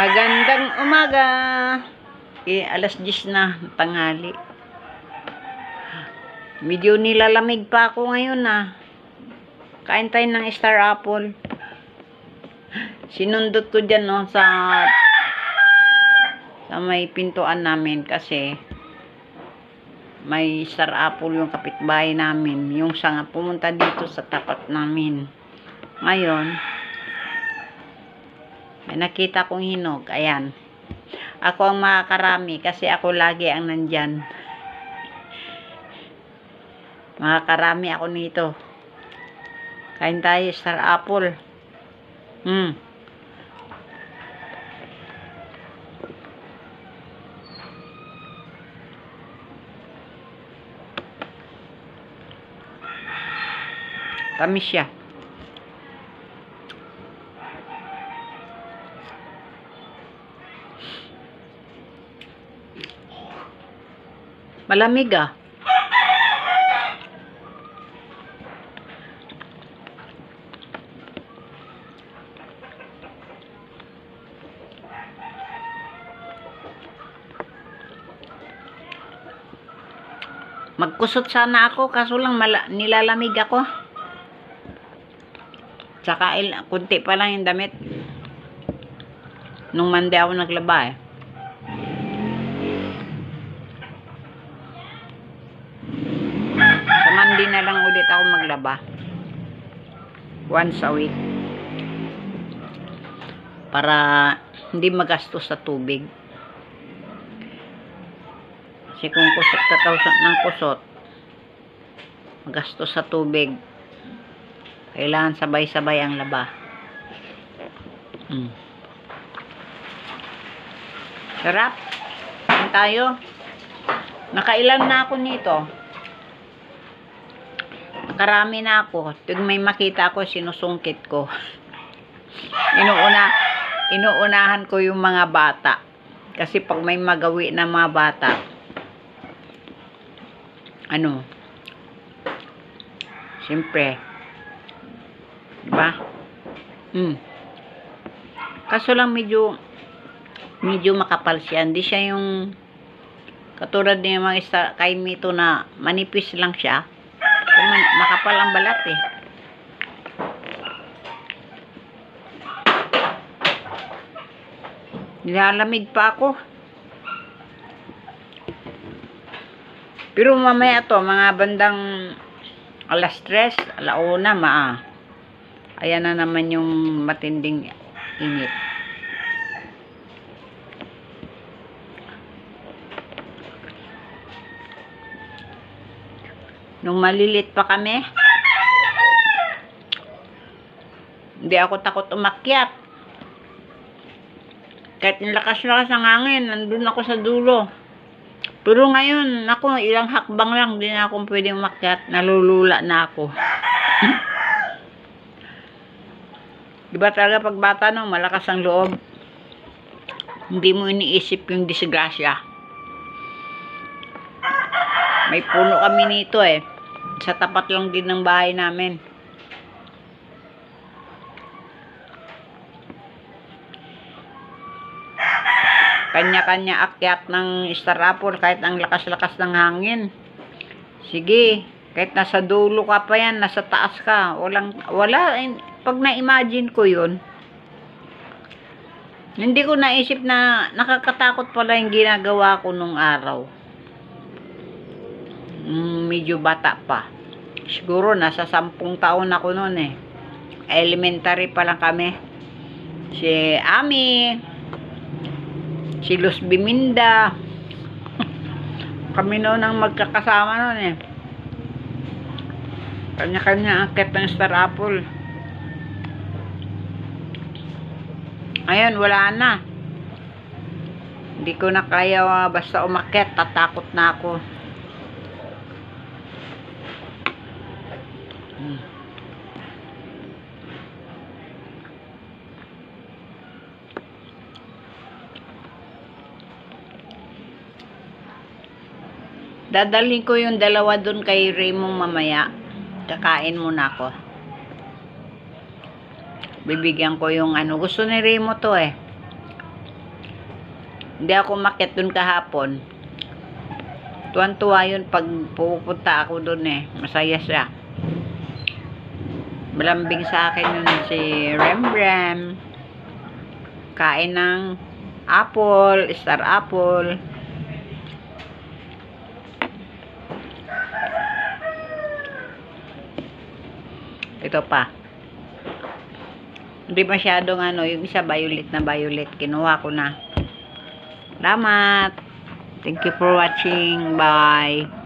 Magandang umaga. Alas 10 na tanghali. Medyo nilalamig pa ako ngayon na. Kain tayo ng Star Apple. Sinundot ko dyan no, sa may pintuan namin kasi may Star Apple yung kapitbahay namin. Yung sanga pumunta dito sa tapat namin. Ngayon, may nakita kong hinog. Ayan. Ako ang makakarami kasi ako lagi ang nandyan. Makakarami ako nito. Kain tayo Star Apple. Tamis siya. Malamig ah. Magkusot sana ako kaso lang nilalamig ako. Tsaka kunti pa lang yung damit. Nung Monday ako naglaba eh. Sa Monday na lang ulit ako maglaba. Once a week. Para hindi magastos sa tubig. Kasi kung kusot ka ng kusot, magastos sa tubig. Kailangan sabay-sabay ang laba. Sarap. Kain tayo. Nakailan na ako nito. Nakarami na ako. Tuwing may makita ako, sinusungkit ko. Inuunahan ko yung mga bata. Kasi pag may magawi na mga bata, siyempre, diba? Kaso lang medyo makapal siya. Hindi siya yung katulad ng mga kay Mito na manipis lang siya. Makapal ang balat eh. Nilalamig pa ako. Pero mamaya to, mga bandang alas 3, alauna, ayan na naman yung matinding init. Nung malilit pa kami, hindi ako takot umakyat. Kahit lakas-lakas ng hangin, nandun ako sa dulo. Pero ngayon, ako, ilang hakbang lang, hindi na ako pwedeng umakyat. Nalulula na ako. Diba talaga pag bata, no, malakas ang loob. Hindi mo iniisip yung disgrasya. May puno kami nito eh. Sa tapat lang din ng bahay namin. Kanya-kanya akyat ng Star Apple kahit ang lakas-lakas ng hangin. Sige, kahit nasa dulo ka pa yan, nasa taas ka. Wala, pag na-imagine ko yun, hindi ko naisip na nakakatakot pala yung ginagawa ko nung araw. Medyo bata pa. Siguro nasa 10 taon ako noon eh. Elementary pa lang kami. Si Ami, si Luz Biminda, kami noon ang magkakasama noon eh. Kanya-kanya akyat ng Star Apple. Ayun, wala na. Hindi ko na kaya basta umakyat, tatakot na ako. Dadalhin ko yung dalawa dun kay Raymond mamaya. Kakain muna ako. Bibigyan ko yung ano. Gusto ni Remo to eh. Hindi ako umakyat dun kahapon. Tuwan-tuwa yun pag pupunta ako dun eh. Masaya siya. Malambing sa akin yun si Rembrandt. Kain ng apple, star apple. Ito pa. Hindi masyadong ano, yung isa violet na violet. Kinuha ko na. Salamat. Thank you for watching. Bye.